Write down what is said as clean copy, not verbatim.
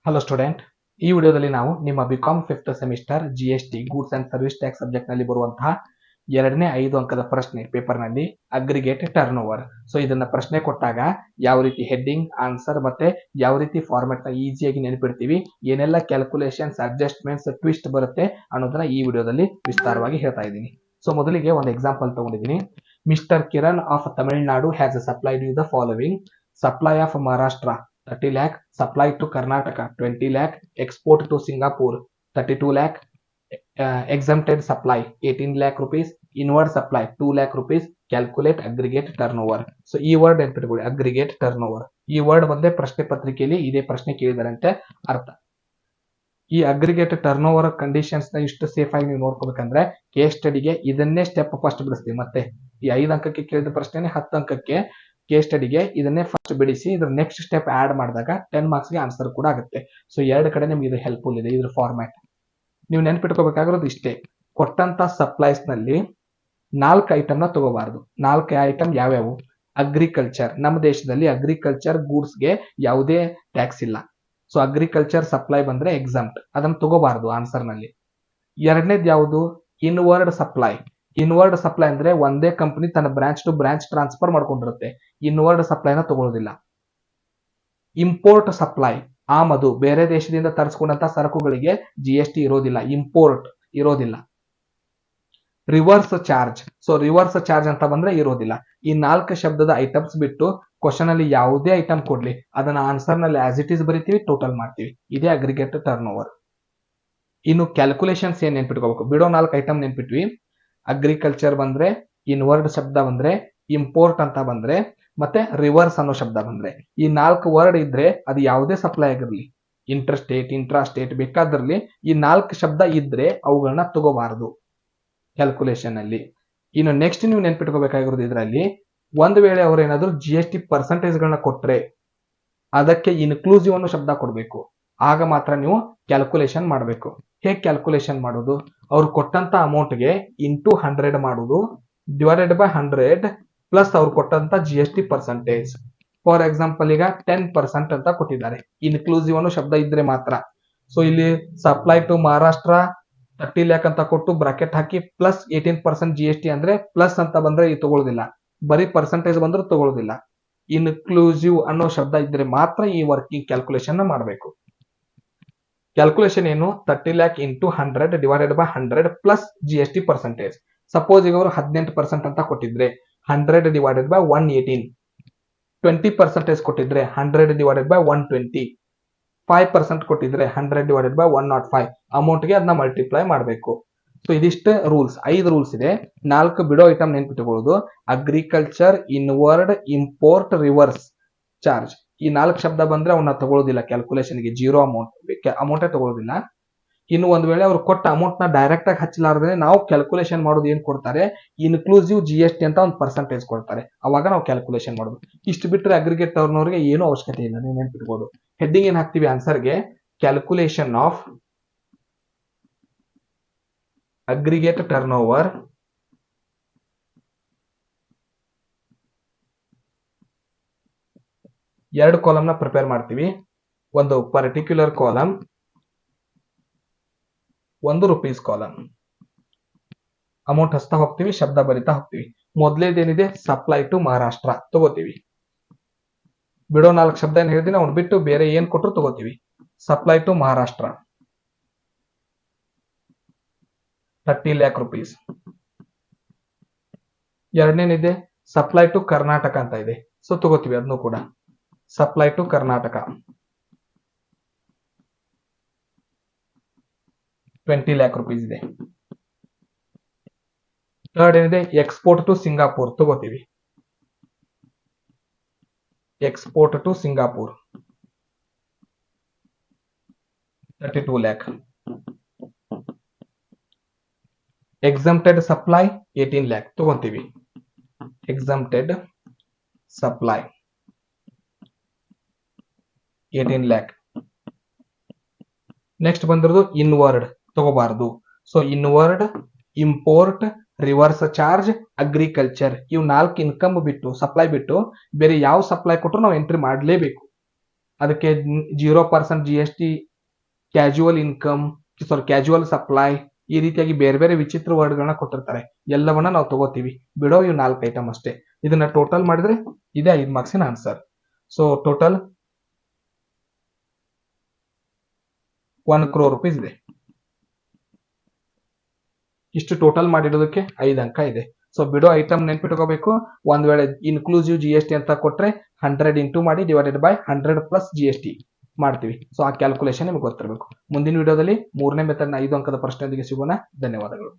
Hello student, ಈ ವಿಡಿಯೋದಲ್ಲಿ ನಾವು ನಿಮ್ಮ BCom 5th semester GST goods and service tax subject ನಲ್ಲಿ ಬರುವಂತಹ ಎರಡನೇ 5 ಅಂಕದ ಪ್ರಶ್ನೆ ಪೇಪರ್ ನಲ್ಲಿ ಅಗ್ರಿಗೇಟ್ ಟರ್ನ್ ಓವರ್. ಸೊ ಇದನ್ನ ಪ್ರಶ್ನೆ ಕೊಟ್ಟಾಗ ಯಾವ ರೀತಿ ಹೆಡ್ಡಿಂಗ್, ಆನ್ಸರ್ ಮತ್ತೆ ಯಾವ ರೀತಿ ಫಾರ್ಮೆಟ್ ನ ಈಸಿಯಾಗಿ ನೆನಪಿಡ್ತೀವಿ, ಏನೆಲ್ಲ ಕ್ಯಾಲ್ಕುಲೇಷನ್ಸ್, ಅಡ್ಜಸ್ಟ್ಮೆಂಟ್ಸ್, ಟ್ವಿಸ್ಟ್ ಬರುತ್ತೆ ಅನ್ನೋದನ್ನ ಈ ವಿಡಿಯೋದಲ್ಲಿ ವಿಸ್ತಾರವಾಗಿ ಹೇಳ್ತಾ ಇದ್ದೀನಿ. ಸೊ ಮೊದಲಿಗೆ ಒಂದು ಎಕ್ಸಾಂಪಲ್ ತಗೊಂಡಿದ್ದೀನಿ. Mister Kiran of Tamil Nadu has supplied you the following: supply of Maharashtra 30 lakh, supply to Karnataka 20 lakh, export to Singapore 32 lakh, exempted supply 18 lakh rupees, inward supply 2 lakh rupees, calculate aggregate turnover. So ಈ word ನೆನಪಿಟ್ಕೊಳ್ಳಿ, aggregate turn over. ಈ word ಬಂದೇ ಪ್ರಶ್ನೆ ಪತ್ರಿಕೆಯಲ್ಲಿ ಇದೇ ಪ್ರಶ್ನೆ ಕೇಳಿದಾರಂತೆ ಅರ್ಥ. ಈ aggregate turn over conditions ನ ಇಷ್ಟು ಸೇಫ್ ಆಗಿ ನೀವು ನೋಡ್ಕೋಬೇಕಂದ್ರೆ ಕೇಸ್ ಸ್ಟಡಿಗೆ ಇದನ್ನೇ ಸ್ಟೆಪ್ ಫಸ್ಟ್ ಬಿಡಿಸ್ತೀವಿ. ಮತ್ತೆ ಈ 5 ಅಂಕಕ್ಕೆ ಕೇಳಿದ ಪ್ರಶ್ನೆ 10 ಅಂಕಕ್ಕೆ ಕೇಸ್ ಸ್ಟಡಿಗೆ ಇದನ್ನೇ ಫಸ್ಟ್ ಬಿಡಿಸಿ ಇದ್ರ ನೆಕ್ಸ್ಟ್ ಸ್ಟೆಪ್ ಆಡ್ ಮಾಡಿದಾಗ 10 ಮಾರ್ಕ್ಸ್ಗೆ ಆನ್ಸರ್ ಕೂಡ ಆಗುತ್ತೆ. ಸೊ ಎರಡು ಕಡೆ ನಿಮ್ಗೆ ಇದು ಹೆಲ್ಪ್ಫುಲ್ ಇದೆ. ಇದ್ರ ಫಾರ್ಮ್ಯಾಟ್ ನೀವು ನೆನ್ಪಿಟ್ಕೋಬೇಕಾಗಿರೋದು ಇಷ್ಟೇ: ಕೊಟ್ಟಂತ ಸಪ್ಲೈಸ್ ನಲ್ಲಿ 4 ಐಟಮ್ ನ ತಗೋಬಾರ್ದು. 4 ಐಟಮ್ ಯಾವ್ಯಾವು? ಅಗ್ರಿಕಲ್ಚರ್. ನಮ್ಮ ದೇಶದಲ್ಲಿ ಅಗ್ರಿಕಲ್ಚರ್ ಗೂಡ್ಸ್ ಗೆ ಯಾವುದೇ ಟ್ಯಾಕ್ಸ್ ಇಲ್ಲ. ಸೊ ಅಗ್ರಿಕಲ್ಚರ್ ಸಪ್ಲೈ ಬಂದ್ರೆ ಎಕ್ಸಾಮ್ಟ್, ಅದನ್ನ ತಗೋಬಾರ್ದು ಆನ್ಸರ್ ನಲ್ಲಿ. ಎರಡನೇದು ಯಾವುದು? Inward supply. ಇನ್ವರ್ಡ್ ಸಪ್ಲೈ ಅಂದ್ರೆ ಒಂದೇ ಕಂಪನಿ ತನ್ನ ಬ್ರಾಂಚ್ ಟು ಬ್ರಾಂಚ್ ಟ್ರಾನ್ಸ್ಫರ್ ಮಾಡ್ಕೊಂಡಿರುತ್ತೆ. ಇನ್ವರ್ಡ್ ಸಪ್ಲೈನ ತಗೊಳ್ಳೋದಿಲ್ಲ. ಇಂಪೋರ್ಟ್ ಸಪ್ಲೈ, ಆಮದು, ಬೇರೆ ದೇಶದಿಂದ ತರಿಸ್ಕೊಂಡಂತ ಸರಕುಗಳಿಗೆ GST ಇರೋದಿಲ್ಲ, ಇಂಪೋರ್ಟ್ ಇರೋದಿಲ್ಲ. Reverse charge, so reverse charge ಅಂತ ಬಂದ್ರೆ ಇರೋದಿಲ್ಲ. ಈ 4 ಶಬ್ದದ ಐಟಮ್ಸ್ ಬಿಟ್ಟು ಕ್ವಶನ್ ಅಲ್ಲಿ ಯಾವುದೇ ಐಟಮ್ ಕೊಡ್ಲಿ ಅದನ್ನ ಆನ್ಸರ್ ನಲ್ಲಿ ಆಸ್ ಇಟ್ ಈಸ್ ಬರೀತೀವಿ, ಟೋಟಲ್ ಮಾಡ್ತೀವಿ. ಇದೇ ಅಗ್ರಿಗೇಟ್ ಟರ್ನ್ ಓವರ್. ಇನ್ನು ಕ್ಯಾಲ್ಕುಲೇಷನ್ಸ್ ಏನ್ ನೆನ್ಪಿಟ್ಕೋಬೇಕು? ಬಿಡೋ 4 ಐಟಮ್ ನೆನ್ಪಿಟ್ವಿ. ಅಗ್ರಿಕಲ್ಚರ್ ಬಂದ್ರೆ, ಇನ್ವರ್ಡ್ ಶಬ್ದ ಬಂದ್ರೆ, ಇಂಪೋರ್ಟ್ ಅಂತ ಬಂದ್ರೆ, ಮತ್ತೆ ರಿವರ್ಸ್ ಅನ್ನೋ ಶಬ್ದ ಬಂದ್ರೆ, ಈ 4 ವರ್ಡ್ ಇದ್ರೆ ಅದು ಯಾವುದೇ ಸಪ್ಲೈ ಆಗಿರ್ಲಿ, ಇಂಟರ್ ಸ್ಟೇಟ್, ಇಂಟ್ರಾ ಸ್ಟೇಟ್ ಬೇಕಾದ್ರಲ್ಲಿ ಈ 4 ಶಬ್ದ ಇದ್ರೆ ಅವುಗಳನ್ನ ತಗೋಬಾರದು ಕ್ಯಾಲ್ಕುಲೇಷನ್ ಅಲ್ಲಿ. ಇನ್ನು ನೆಕ್ಸ್ಟ್ ನೀವು ನೆನ್ಪಿಟ್ಕೋಬೇಕಾಗಿರೋದು ಇದರಲ್ಲಿ, ಒಂದ್ ವೇಳೆ ಅವ್ರು ಏನಾದ್ರು GST ಪರ್ಸೆಂಟೇಜ್ ಗಳನ್ನ ಕೊಟ್ರೆ ಅದಕ್ಕೆ ಇನ್ಕ್ಲೂಸಿವ್ ಅನ್ನೋ ಶಬ್ದ ಕೊಡಬೇಕು. ಆಗ ಮಾತ್ರ ನೀವು ಕ್ಯಾಲ್ಕುಲೇಷನ್ ಮಾಡಬೇಕು. ಹೇಗೆ ಕ್ಯಾಲ್ಕುಲೇಷನ್ ಮಾಡೋದು? ಅವ್ರು ಕೊಟ್ಟಂತ ಅಮೌಂಟ್ಗೆ ಇಂಟು 100 ಮಾಡುದು, ಡಿವೈಡೆಡ್ ಬೈ 100 ಪ್ಲಸ್ ಅವ್ರು ಕೊಟ್ಟಂತ GST ಪರ್ಸೆಂಟೇಜ್. ಫಾರ್ ಎಕ್ಸಾಂಪಲ್ ಈಗ 10% ಅಂತ ಕೊಟ್ಟಿದ್ದಾರೆ, ಇನ್ಕ್ಲೂಸಿವ್ ಅನ್ನೋ ಶಬ್ದ ಇದ್ರೆ ಮಾತ್ರ. ಸೊ ಇಲ್ಲಿ ಸಪ್ಲೈ ಟು ಮಹಾರಾಷ್ಟ್ರ 30 lakh ಅಂತ ಕೊಟ್ಟು ಬ್ರಾಕೆಟ್ ಹಾಕಿ ಪ್ಲಸ್ 18% GST ಅಂದ್ರೆ ಪ್ಲಸ್ ಅಂತ ಬಂದ್ರೆ ಇದು ತಗೊಳ್ಳೋದಿಲ್ಲ, ಬರೀ ಪರ್ಸೆಂಟೇಜ್ ಬಂದ್ರೆ ತಗೊಳ್ಳೋದಿಲ್ಲ. ಇನ್ಕ್ಲೂಸಿವ್ ಅನ್ನೋ ಶಬ್ದ ಇದ್ರೆ ಮಾತ್ರ ಈ ವರ್ಕಿಂಗ್ ಕ್ಯಾಲ್ಕುಲೇಷನ್ ಮಾಡಬೇಕು. ಕ್ಯಾಲ್ಕುಲೇಷನ್ ಏನು? 30 lakh into 100 divided by 100 plus GST percentage. Suppose ಈಗ ಅವರು 18% ಅಂತ ಕೊಟ್ಟಿದ್ರೆ 100 ಡಿವೈಡೆಡ್ ಬೈ 118, 20% ಕೊಟ್ಟಿದ್ರೆ 100 ಡಿವೈಡೆಡ್ ಬೈ 120, 5% ಕೊಟ್ಟಿದ್ರೆ 100 ಡಿವೈಡೆಡ್ ಬೈ 105 ಅಮೌಂಟ್ ಗೆ ಅದನ್ನ ಮಲ್ಟಿಪ್ಲೈ ಮಾಡಬೇಕು. ಸೊ ಇದಿಷ್ಟು ರೂಲ್ಸ್, 5 ರೂಲ್ಸ್ ಇದೆ. 4 ಬಿಡೋ ಐಟಮ್ ನೆನ್ಪಿಟ್ಕೊಳ್ಳೋದು: agriculture, inward, import, reverse charge. ಈ 4 ಶಬ್ದ ಬಂದ್ರೆ ಅವನ್ನ ತಗೊಳ್ಳೋದಿಲ್ಲ ಕ್ಯಾಲ್ಕುಲೇಷನ್ಗೆ, ಜೀರೋ ಅಮೌಂಟೇ ತಗೊಳ್ಳೋದಿಲ್ಲ. ಇನ್ನು ಒಂದ್ ವೇಳೆ ಅವ್ರು ಕೊಟ್ಟ ಅಮೌಂಟ್ ನ ಡೈರೆಕ್ಟ್ ಆಗಿ ಹಚ್ಚಲಾರ್ದ್ರೆ ನಾವು ಕ್ಯಾಲ್ಕುಲೇಷನ್ ಮಾಡೋದು ಏನ್ ಕೊಡ್ತಾರೆ? ಇನ್ಕ್ಲೂಸಿವ್ GST ಅಂತ ಒಂದು ಪರ್ಸೆಂಟೇಜ್ ಕೊಡ್ತಾರೆ, ಅವಾಗ ನಾವು ಕ್ಯಾಲ್ಕುಲೇಷನ್ ಮಾಡೋದು. ಇಷ್ಟು ಬಿಟ್ಟರೆ ಅಗ್ರಿಗೇಟ್ ಟರ್ನ್ ಓವರ್ಗೆ ಏನೂ ಅವಶ್ಯಕತೆ ಇಲ್ಲ, ನೀವು ನೆನ್ಪಿಟ್ಬೋದು. ಹೆಡ್ಡಿಂಗ್ ಏನ್ ಹಾಕ್ತಿವಿ ಆನ್ಸರ್ಗೆ? Calculation of aggregate turnover ಎರಡು ಕಾಲಮ್ ನ ಪ್ರಿಪೇರ್ ಮಾಡ್ತೀವಿ. ಒಂದು ಪರ್ಟಿಕ್ಯುಲರ್ ಕಾಲಮ್, ಒಂದು ರುಪೀಸ್ ಕಾಲಮ್. ಅಮೌಂಟ್ ಹಚ್ತಾ ಹೋಗ್ತೀವಿ, ಶಬ್ದ ಬರಿತಾ ಹೋಗ್ತೀವಿ. ಮೊದಲೇದೇನಿದೆ? ಸಪ್ಲೈ ಟು ಮಹಾರಾಷ್ಟ್ರ ತಗೋತೀವಿ. ಬಿಡೋ 4 ಶಬ್ದ ಏನ್ ಹೇಳಿದೀನಿ ಅವ್ನು ಬಿಟ್ಟು ಬೇರೆ ಏನ್ ಕೊಟ್ಟರು ತಗೋತೀವಿ. Supply to Maharashtra 30 lakh rupees. ಎರಡನೇನಿದೆ ಸಪ್ಲೈ ಟು ಕರ್ನಾಟಕ ಅಂತ ಇದೆ, ಸೊ ತಗೋತೀವಿ ಅದನ್ನು ಕೂಡ. Supply to Karnataka 20 lakh rupees ಇದೆ. ಥರ್ಡ್ ಏನಿದೆ? ಎಕ್ಸ್ಪೋರ್ಟ್ ಟು ಸಿಂಗಾಪುರ್ ತಗೋತೀವಿ. Export to Singapore 32 lakh. Exempted supply 18 lakh ತಗೋತೀವಿ. Exempted supply 18 lakh. ನೆಕ್ಸ್ಟ್ ಬಂದಿರೋದು ಇನ್ವರ್ಡ್, ತಗೋಬಾರದು. So inward, import, reverse charge, agriculture, ಇವು 4 ಇನ್ಕಮ್ ಬಿಟ್ಟು, ಸಪ್ಲೈ ಬಿಟ್ಟು ಬೇರೆ ಯಾವ ಸಪ್ಲೈ ಕೊಟ್ಟರು ನಾವು ಎಂಟ್ರಿ ಮಾಡಲೇಬೇಕು. ಅದಕ್ಕೆ 0% GST, casual income, casual supply, ಈ ರೀತಿಯಾಗಿ ಬೇರೆ ಬೇರೆ ವಿಚಿತ್ರ ವರ್ಡ್ಗಳನ್ನ ಕೊಟ್ಟಿರ್ತಾರೆ. ಎಲ್ಲವನ್ನ ನಾವು ತಗೋತೀವಿ. ಬಿಡೋ ಇವು 4 ಐಟಮ್ ಅಷ್ಟೇ. ಇದನ್ನ ಟೋಟಲ್ ಮಾಡಿದ್ರೆ ಇದೇ 5 ಮಾರ್ಕ್ಸಿನ answer. So total 1 crore rupees ಇದೆ. ಇಷ್ಟು ಟೋಟಲ್ ಮಾಡಿಡೋದಕ್ಕೆ 5 ಅಂಕ ಇದೆ. ಸೊ ಬಿಡೋ ಐಟಮ್ ನೆನ್ಪಿಟ್ಕೋಬೇಕು. ಒಂದ್ ವೇಳೆ ಇನ್ಕ್ಲೂಸಿವ್ GST ಅಂತ ಕೊಟ್ರೆ 100 ಇಂಟು ಮಾಡಿ ಡಿವೈಡೆಡ್ ಬೈ 100 ಪ್ಲಸ್ GST ಮಾಡ್ತೀವಿ. ಸೊ ಆ ಕ್ಯಾಲ್ಕುಲೇಷನ್ ನಿಮ್ಗೆ ಗೊತ್ತಿರಬೇಕು. ಮುಂದಿನ ವಿಡಿಯೋದಲ್ಲಿ 3ನೇ ಮೆಥಡ್ನ 5 ಅಂಕದ ಪ್ರಶ್ನೆಯೊಂದಿಗೆ ಸಿಗೋಣ. ಧನ್ಯವಾದಗಳು.